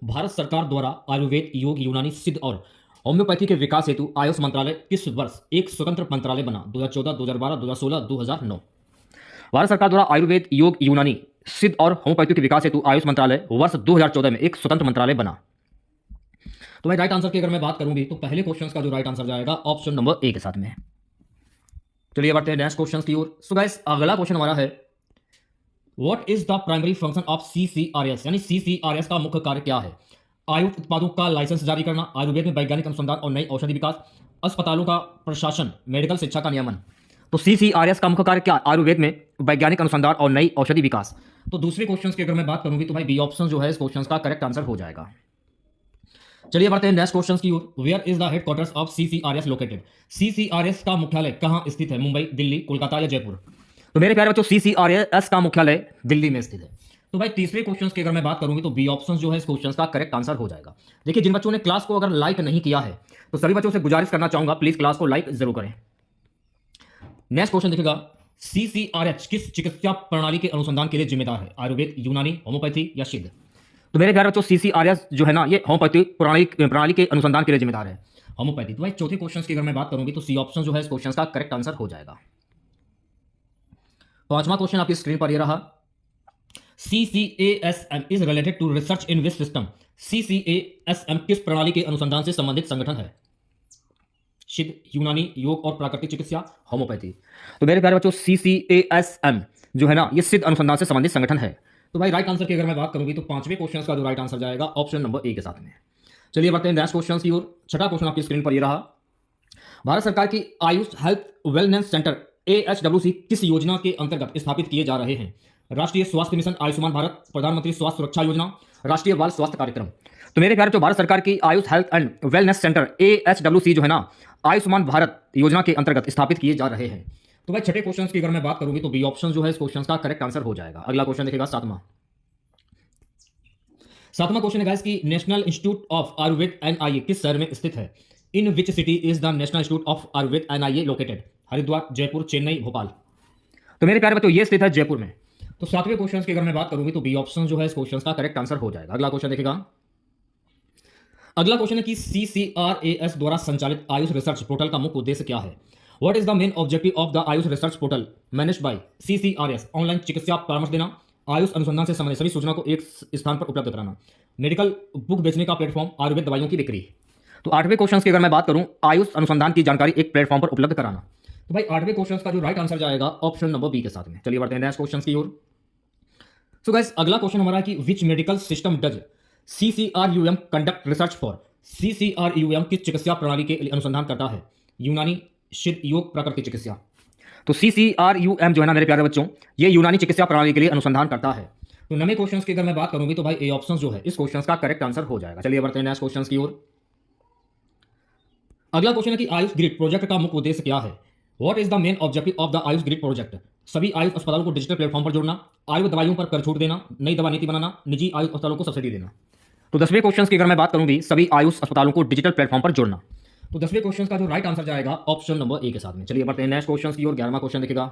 भारत सरकार द्वारा आयुर्वेद, योग, यूनानी, सिद्ध और होम्योपैथी के विकास हेतु आयुष मंत्रालय किस वर्ष एक स्वतंत्र मंत्रालय बना? 2014, 2012, 2016, 2009। भारत सरकार द्वारा आयुर्वेद, योग, यूनानी, सिद्ध और होम्योपैथी के विकास हेतु आयुष मंत्रालय वर्ष 2014 में एक स्वतंत्र मंत्रालय बना। तो भाई राइट आंसर की अगर मैं बात करूंगी तो पहले क्वेश्चन का जो राइट आंसर जाएगा ऑप्शन नंबर ए के साथ में। चलिए बढ़ते हैं नेक्स्ट क्वेश्चन की ओर। सो गाइस अगला क्वेश्चन हमारा है what is the primary function of CCRS, यानी सीसीआरएस का मुख्य कार्य क्या है? आयुष उत्पादों का लाइसेंस जारी करना, आयुर्वेद में वैज्ञानिक अनुसंधान और नई औषधि विकास, अस्पतालों का प्रशासन, मेडिकल शिक्षा का नियमन। तो सीसीआरएस का मुख्य कार्य क्या? आयुर्वेद में वैज्ञानिक अनुसंधान और नई औषधि विकास। तो दूसरे क्वेश्चन की अगर मैं बात करूंगी तो भाई बी ऑप्शन जो है इस क्वेश्चन का करेक्ट आंसर हो जाएगा। चलिए बढ़ते हैं नेक्स्ट क्वेश्चन की ओर। Where is the headquarters of CCRS located? CCRS का मुख्यालय कहां स्थित है? मुंबई, दिल्ली, कोलकाता या जयपुर? तो मेरे प्यारे बच्चों सीसीआरएस का मुख्यालय दिल्ली में स्थित है। तो भाई तीसरे क्वेश्चन की अगर मैं बात करूंगी तो बी ऑप्शन जो है इस क्वेश्चन का करेक्ट आंसर हो जाएगा। देखिए जिन बच्चों ने क्लास को अगर लाइक नहीं किया है तो सभी बच्चों से गुजारिश करना चाहूंगा प्लीज क्लास को लाइक जरूर करें। नेक्स्ट क्वेश्चन देखिएगा, सीसीआरएच किस चिकित्सा प्रणाली के अनुसंधान के लिए जिम्मेदार है? आयुर्वेद, यूनानी, होम्योपैथी या सिद्ध? तो मेरे प्यारे बच्चों सीसीआरएस जो है ना ये होम्योपैथी प्रणाली के अनुसंधान के लिए जिम्मेदार है, होम्योपैथी। तो भाई चौथे क्वेश्चन की अगर मैं बात करूंगी तो सी ऑप्शन जो है इस क्वेश्चन का करेक्ट आंसर हो जाएगा। पांचवा क्वेश्चन आपकी स्क्रीन पर ये रहा, CCASM is related to research in which system? CCASM किस प्रणाली के अनुसंधान से संबंधित संगठन है? सिद्ध, यूनानी, योग और प्राकृतिक चिकित्सा, होम्योपैथी? तो मेरे प्यारे बच्चों CCASM जो है ना ये सिद्ध अनुसंधान से संबंधित संगठन है। तो भाई राइट आंसर की अगर मैं बात करूंगी तो पांचवें क्वेश्चन का जो राइट आंसर जाएगा ऑप्शन नंबर ए के साथ में। चलिए बढ़ते हैं नेक्स्ट क्वेश्चन की ओर। छठा क्वेश्चन आपकी स्क्रीन पर ये रहा, भारत सरकार की Ayush health wellness centre AHWC किस योजना के अंतर्गत स्थापित किए जा रहे हैं? राष्ट्रीय स्वास्थ्य मिशन, आयुष्मान भारत, प्रधानमंत्री स्वास्थ्य सुरक्षा योजना, राष्ट्रीय बाल स्वास्थ्य कार्यक्रम? तो मेरे प्यारे जो भारत सरकार की Ayush health and wellness centre AHWC जो है ना आयुष्मान भारत योजना के अंतर्गत स्थापित किए जा रहे हैं। तो भाई छठे क्वेश्चन की अगर मैं बात करूंगी तो बी ऑप्शन जो है इस क्वेश्चन का करेक्ट आंसर हो जाएगा। अगला क्वेश्चन देखिएगा सातवां क्वेश्चन है गाइस कि national institute of Ayurveda NIA किस शहर में स्थित है? In which city is the national institute of Ayurveda NIA located? Haridwar, Jaipur, Chennai, Bhopal? तो मेरे प्यारे बच्चों ये स्थित है जयपुर में। तो सातवें क्वेश्चन की अगर मैं बात करूंगी तो बी ऑप्शन जो है इस क्वेश्चन का करेक्ट आंसर हो जाएगा। अगला क्वेश्चन देखिएगा, अगला क्वेश्चन है कि CCRAS द्वारा संचालित आयुष रिसर्च पोर्टल का मुख्य उद्देश्य क्या है? What is the main objective of the Ayush research portal managed by CCRAS? Online चिकित्सा परामर्श देना, आयुष अनुसंधान से संबंधित सभी सूचना को एक स्थान पर उपलब्ध कराना, मेडिकल बुक बेचने का प्लेटफॉर्म, आयुर्वेद दवाइयों की बिक्री? तो आठवें क्वेश्चन की अगर मैं बात करूं आयुष अनुसंधान की जानकारी एक प्लेटफॉर्म पर उपलब्ध कराना। तो भाई आठवें क्वेश्चन का जो राइट आंसर जाएगा ऑप्शन नंबर बी के साथ में। चलिए बढ़ते हैं नेक्स्ट क्वेश्चन की ओर। सो गाइस अगला क्वेश्चन हमारा है कि which medical system does CCRUM conduct research for? CCRUM किस चिकित्सा प्रणाली के लिए अनुसंधान करता है? यूनानी, सिद्ध, योग, प्राकृतिक चिकित्सा? तो CCRUM जो है ना मेरे प्यारे बच्चों ये यूनानी चिकित्सा प्रणाली के लिए अनुसंधान करता है। तो नवे क्वेश्चन की अगर मैं बात करूंगी तो भाई ए ऑप्शन जो है इस क्वेश्चन का करेक्ट आंसर हो जाएगा। चलिए बढ़ते हैं नेक्स्ट क्वेश्चन की ओर। अगला क्वेश्चन है कि आयुष ग्रिड प्रोजेक्ट का मुख्य उद्देश्य क्या है? What is the main objective of the Ayush grid project? सभी आयुष अस्पतालों को डिजिटल प्लेटफॉर्म पर जोड़ना, आयुर्वेद दवाइयों पर कर छूट देना, नई दवा नीति बनाना, निजी आयुष अस्पतालों को सब्सिडी देना? तो 10वें क्वेश्चन की अगर मैं बात करूंगी सभी आयुष अस्पतालों को डिजिटल प्लेटफॉर्म पर जोड़ना। तो 10वें क्वेश्चन का जो राइट आंसर जाएगा ऑप्शन नंबर ए के साथ में। चलिए बढ़ते हैं नेक्स्ट क्वेश्चन की ओर। 11वां क्वेश्चन देखिएगा,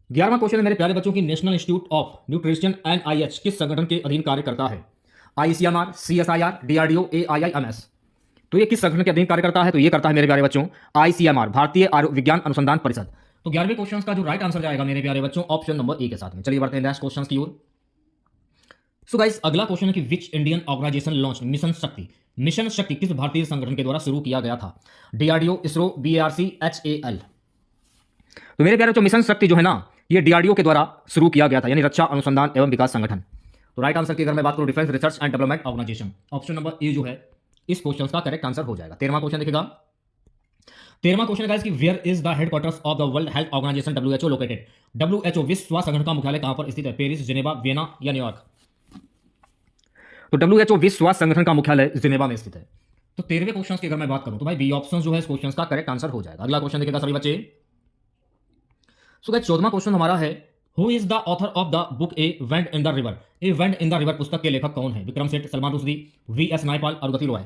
11वां क्वेश्चन है मेरे प्यारे बच्चों की national institute of nutrition NIH किस संगठन के अधीन कार्य करता है? ICMR, CSIR, DRDO, AIIMS? तो ये किस संगठन के अधीन कार्य करता है? तो ये करता है मेरे प्यारे बच्चों ICMR, भारतीय विज्ञान अनुसंधान परिषद। तो 11वें क्वेश्चन का जो राइट आंसर जाएगा मेरे प्यारे बच्चों ऑप्शन नंबर ए के साथ में। चलिए बढ़ते हैं नेक्स्ट क्वेश्चन की ओर। सो गाइस अगला क्वेश्चन है कि which Indian organisation launch mission Shakti? Mission Shakti किस भारतीय संगठन के द्वारा शुरू किया गया था? DRDO, ISRO, BARC, HAL? तो मेरे प्यारे बच्चों मिशन शक्ति जो है ना ये DRDO के द्वारा शुरू किया गया था, यानी रक्षा अनुसंधान एवं विकास संगठन। तो राइट आंसर की अगर मैं बात करूं Defence Research and Development Organisation, option number A जो है इस क्वेश्चन का करेक्ट आंसर हो जाएगा। 13वां क्वेश्चन देखिएगा, 13वां क्वेश्चन है कि where is the headquarters of the World Health Organization WHO located? WHO विश्व स्वास्थ्य संगठन का मुख्यालय कहां पर स्थित है? पेरिस, जेनेवा, वियना या न्यूयॉर्क? तो WHO विश्व स्वास्थ्य संगठन का मुख्यालय जिनेवा में स्थित है। तो 13वें क्वेश्चन की अगर मैं बात करूं तो भाई बी ऑप्शन जो है इस क्वेश्चन का करेक्ट आंसर हो जाएगा। अगला क्वेश्चन देखिएगा सभी बच्चे। सो गाइस 14वां क्वेश्चन हमारा है who is the author of the book A Bend in the River? A Bend in the River पुस्तक के लेखक कौन है? विक्रम सेठ, सलमान रुश्दी, VS नायपाल और गति रॉय?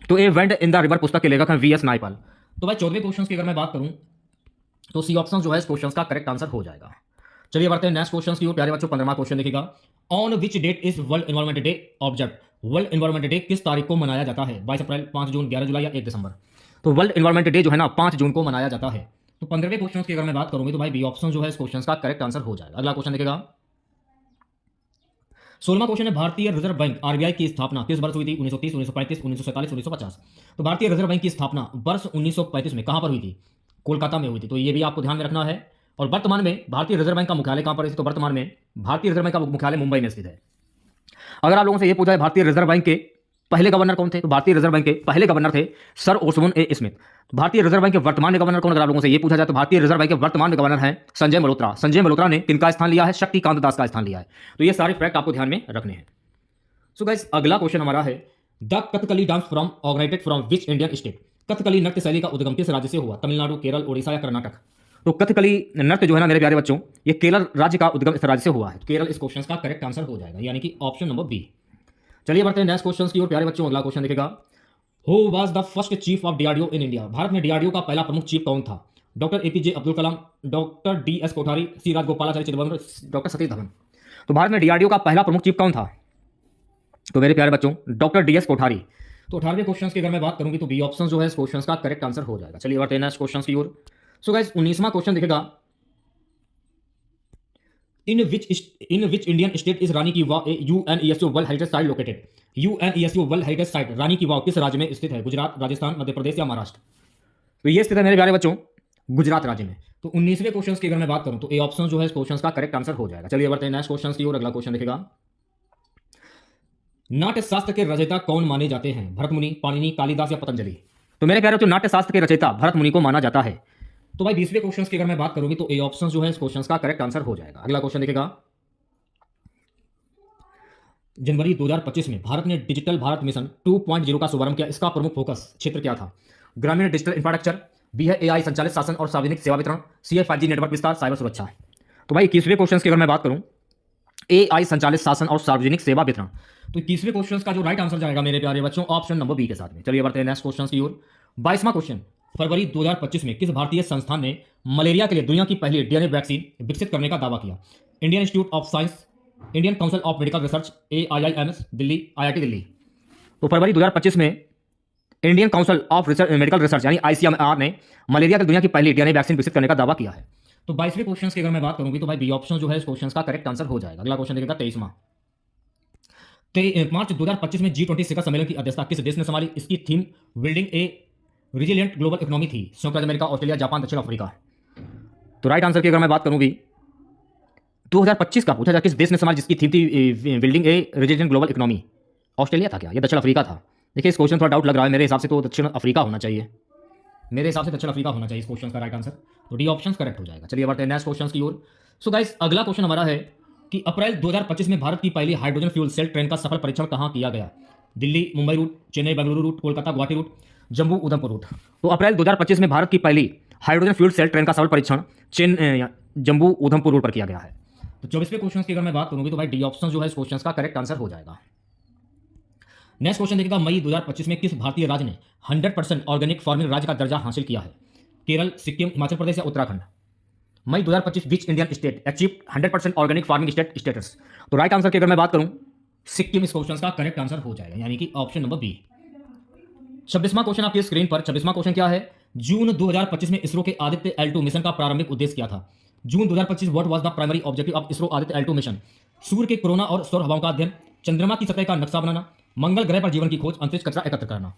तो ए वेंड इन द रिवर पुस्तक के लेखक हैं VS नायपाल। तो भाई 14वें क्वेश्चन की अगर मैं बात करूं तो सी ऑप्शन जो है इस क्वेश्चन का करेक्ट आंसर हो जाएगा। चलिए बढ़ते हैं नेक्स्ट क्वेश्चन की ओर प्यारे बच्चों। 15वां क्वेश्चन देखिएगा, on which date is World Environment Day observe. World Environment Day किस तारीख को मनाया जाता है? 22 अप्रैल, 5 जून, 11 जुलाई या 1 दिसंबर। तो वर्ल्ड एनवायरमेंट डे जो है ना 5 जून को मनाया जाता है। तो 15वें क्वेश्चन की अगर मैं बात करूंगी तो भाई बी ऑप्शन जो है इस क्वेश्चन का करेक्ट आंसर हो जाएगा। अगला क्वेश्चन देखिएगा, 16वां क्वेश्चन है, भारतीय रिजर्व बैंक आरबीआई की स्थापना किस वर्ष हुई थी? 1930, 1935, 1947, 1950। तो भारतीय रिजर्व बैंक की स्थापना वर्ष 1935 में कहां पर हुई थी? कोलकाता में हुई थी। तो ये भी आपको ध्यान में रखना है। और वर्तमान में भारतीय रिजर्व बैंक का मुख्यालय कहां पर है? तो वर्तमान में भारतीय रिजर्व बैंक का मुख्यालय मुंबई में स्थित है। अगर आप लोगों से यह पूछा है भारतीय रिजर्व बैंक के पहले गवर्नर कौन थे, तो भारतीय रिजर्व बैंक के पहले गवर्नर थे सर ओस्बोर्न ए स्मिथ। भारतीय रिजर्व बैंक के वर्तमान में गवर्नर कौन? अगर आप लोगों से यह पूछा जाए तो भारतीय रिजर्व बैंक के वर्तमान में गवर्नर हैं संजय मल्होत्रा। संजय मल्होत्रा ने किनका स्थान लिया है? शक्तिकांत दास का स्थान लिया है। तो ये सारे फैक्ट आपको ध्यान में रखने हैं। सो गाइस, अगला क्वेश्चन हमारा है, the Kathakali dance from originated from which Indian state. Kathakali नृत्य शैली का उद्गम किस राज्य से हुआ? तमिलनाडु, केरल, ओडिशा या कर्नाटक। तो कथकली नृत्य जो है ना मेरे प्यारे बच्चों, ये केरल राज्य का उद्गम इस राज्य से हुआ है। केरल इस क्वेश्चन का करेक्ट आंसर हो जाएगा, यानी कि ऑप्शन नंबर बी। चलिए बढ़ते हैं नेक्स्ट क्वेश्चन की ओर प्यारे बच्चों। अगला क्वेश्चन देखेगा, who was the first chief of DRDO in India. Bharat में डीआरडीओ का पहला प्रमुख चीफ कौन था? Doctor APJ Abdul Kalam, doctor DS Kothari, सी राजगोपालाचारी चिदम्बरम, डॉक्टर सतीश धवन। तो भारत में डीआरडीओ का पहला प्रमुख चीफ कौन था? तो मेरे प्यारे बच्चों डॉक्टर डीएस कोठारी। तो 18वें क्वेश्चन की अगर मैं बात करूंगी तो बी ऑप्शन जो है इस क्वेश्चन का करेक्ट आंसर हो जाएगा। चलिए बढ़ते हैं नेक्स्ट क्वेश्चन की ओर। सो गाइस, 19वां क्वेश्चन देखेगा, in which Indian state is Rani ki Vav UNESCO world heritage site located. UNESCO world heritage site Rani ki Vav किस राज्य में स्थित है? गुजरात, राजस्थान, मध्य प्रदेश या महाराष्ट्र। तो ये स्थित है मेरे प्यारे बच्चों गुजरात राज्य में। तो 19वें क्वेश्चन की अगर मैं बात करूं तो ए ऑप्शन जो है इस क्वेश्चन का करेक्ट आंसर हो जाएगा। चलिए बढ़ते हैं नेक्स्ट क्वेश्चन की ओर। अगला क्वेश्चन देखेगा, नाट्य शास्त्र के रचयिता कौन माने जाते हैं? भरत मुनि, पाणिनि, कालिदास या पतंजलि। तो मेरे प्यारे बच्चों नाट्य शास्त्र के रचयिता भरत मुनि को माना जाता है। तो भाई 20वें क्वेश्चन की अगर मैं बात करूंगी तो ए ऑप्शन जो है इस क्वेश्चन का करेक्ट आंसर हो जाएगा। अगला क्वेश्चन देखेगा, जनवरी 2025 में भारत ने डिजिटल भारत मिशन 2.0 का शुभारंभ किया। इसका प्रमुख फोकस क्षेत्र क्या था? ग्रामीण डिजिटल इंफ्रास्ट्रक्चर, बी है एआई संचालित शासन और सार्वजनिक सेवा वितरण, सी है 5G नेटवर्क विस्तार, साइबर सुरक्षा। तो भाई 21वें क्वेश्चन की अगर मैं बात करूं एआई संचालित शासन और सार्वजनिक सेवा वितरण, तो 21वें क्वेश्चन का जो राइट आंसर जाएगा मेरे प्यारे बच्चों ऑप्शन नंबर बी के साथ में। चलिए बढ़ते हैं नेक्स्ट क्वेश्चन की ओर। 22वां क्वेश्चन, फरवरी 2025 में किस भारतीय संस्थान ने मलेरिया के लिए दुनिया की पहली डीएनए वैक्सीन विकसित करने का दावा किया? Indian institute of science, Indian council of medical research, AIIMS Delhi, IIT Delhi. तो फरवरी 2025 में Indian council of medical research यानी ICMR ने मलेरिया के दुनिया की पहली डीएनए वैक्सीन विकसित करने का दावा किया है। तो 22वें क्वेश्चन की अगर मैं बात करूंगी तो भाई बी ऑप्शन जो है इस क्वेश्चन का करेक्ट आंसर हो जाएगा। अगला क्वेश्चन देखिएगा 23वां, मार्च 2025 में G20 शिखर सम्मेलन की अध्यक्षता किस देश ने संभाली? इसकी थीम बिल्डिंग ए रिजिलियंट ग्लोबल इकोनॉमी थी। संयुक्त राज्य अमेरिका, ऑस्ट्रेलिया, जापान, दक्षिण अफ्रीका। तो राइट आंसर की अगर मैं बात करूंगी 2025 का पूछा जाए किस देश ने संभाली जिसकी थीम थी बिल्डिंग ए रिजिलियंट ग्लोबल इकोनॉमी। ऑस्ट्रेलिया था क्या? ये दक्षिण अफ्रीका था। देखिए इस क्वेश्चन थोड़ा डाउट लग रहा है, मेरे हिसाब से तो दक्षिण अफ्रीका होना चाहिए। मेरे हिसाब से दक्षिण अफ्रीका होना चाहिए इस क्वेश्चन का राइट आंसर। तो डी ऑप्शन करेक्ट हो जाएगा। चलिए बढ़ते हैं नेक्स्ट क्वेश्चन की ओर। सो गाइस, अगला क्वेश्चन हमारा है कि अप्रैल 2025 में भारत की पहली हाइड्रोजन फ्यूल सेल ट्रेन का सफल परीक्षण कहां किया गया? Delhi Mumbai route, Chennai Bengaluru route, Kolkata Guwahati route, Jammu Udhampur route. तो अप्रैल 2025 में भारत की पहली हाइड्रोजन फ्यूल सेल ट्रेन का सफल परीक्षण जम्मू उधमपुर रूट पर किया गया है। तो 24वें क्वेश्चन की अगर मैं बात करूंगी तो भाई डी ऑप्शन जो है इस क्वेश्चन का करेक्ट आंसर हो जाएगा। नेक्स्ट क्वेश्चन देखिएगा, मई 2025 में किस भारतीय राज्य ने 100% ऑर्गेनिक फार्मिंग राज्य का दर्जा हासिल किया है? केरल, सिक्किम, हिमाचल प्रदेश या उत्तराखंड। मई 2025 विच Indian state achieved 100% organic farming state status. तो राइट आंसर की अगर मैं बात करूं सिक्किम इस क्वेश्चन का करेक्ट आंसर हो जाएगा, यानी कि ऑप्शन नंबर बी। 26वां क्वेश्चन आपकी स्क्रीन पर। 26वां क्वेश्चन क्या है? जून 2025 में इसरो के आदित्य L2 मिशन का प्रारंभिक उद्देश्य क्या था? June 2025 what was the primary objective of ISRO Aditya L2 mission? सूर्य के कोरोना और सौर हवाओं का अध्ययन, चंद्रमा की सतह का नक्शा बनाना, मंगल ग्रह पर जीवन की खोज, अंतरिक्ष कचरा एकत्र करना।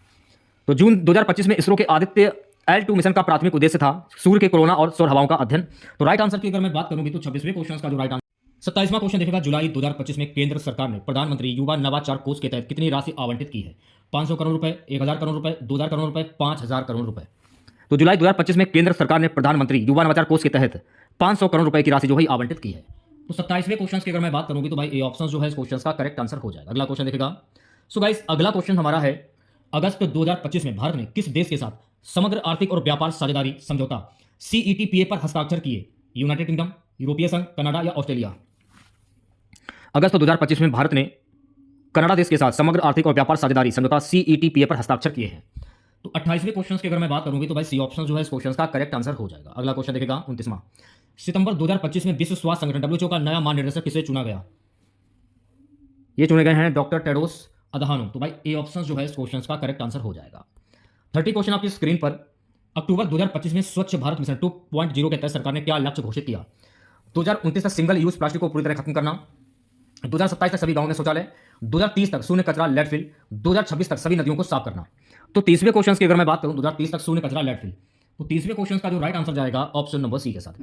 तो जून 2025 में इसरो के आदित्य L2 मिशन का प्राथमिक उद्देश्य था सूर्य के कोरोना और सौर हवाओं का अध्ययन। तो राइट आंसर की अगर मैं बात करूंगी तो 26वें क्वेश्चन का जो राइट आंसर। 27वां क्वेश्चन देखिएगा, जुलाई 2025 में केंद्र सरकार ने प्रधानमंत्री युवा नवाचार कोष के तहत कितनी राशि आवंटित की है? 500 करोड़ रुपए, 1000 करोड़ रुपए, 2000 करोड़ रुपए, 5000 करोड़ रुपए। तो जुलाई 2025 में केंद्र सरकार ने प्रधानमंत्री युवा नवाचार कोष के तहत 500 करोड़ रुपए की राशि जो है आवंटित की है। तो 27वें क्वेश्चन की अगर मैं बात करूंगी तो भाई ए ऑप्शन जो है इस क्वेश्चन का करेक्ट आंसर हो जाएगा। अगला क्वेश्चन देखिएगा। सो गाइस, अगला क्वेश्चन हमारा है, अगस्त 2025 में भारत ने किस देश के साथ समग्र आर्थिक और व्यापार साझेदारी समझौता CETPA पर हस्ताक्षर किए? यूनाइटेड किंगडम, यूरोपीय संघ, कनाडा या ऑस्ट्रेलिया। अगस्त 2025 में भारत ने कनाडा देश के साथ समग्र आर्थिक और व्यापार साझेदारी समझौता CETPA पर हस्ताक्षर किए हैं। तो 28वें क्वेश्चन की अगर मैं बात करूंगी तो भाई सी ऑप्शन जो है इस क्वेश्चन का करेक्ट आंसर हो जाएगा। अगला क्वेश्चन देखिएगा 29वां, सितंबर 2025 में विश्व स्वास्थ्य संगठन डब्ल्यूएचओ का नया महानिदेशक किसे चुना गया? ये चुने गए हैं डॉक्टर टेड्रोस अधानोम। तो भाई ए ऑप्शन जो है इस क्वेश्चन का करेक्ट आंसर हो जाएगा। 30 क्वेश्चन आपकी स्क्रीन पर। अक्टूबर 2025 में स्वच्छ भारत मिशन 2.0 के तहत सरकार ने क्या लक्ष्य घोषित किया? 2029 तक सिंगल यूज प्लास्टिक को पूरी तरह खत्म करना, 2027 तक सभी गांवों में शौचालय, 2030 तक शून्य कचरा लैंडफिल, 2026 तक सभी नदियों को साफ करना। तो 30वें क्वेश्चन की अगर मैं बात करूं 2030 तक शून्य कचरा लैंडफिल, तो 30वें क्वेश्चन का जो राइट आंसर जाएगा ऑप्शन नंबर सी के साथ।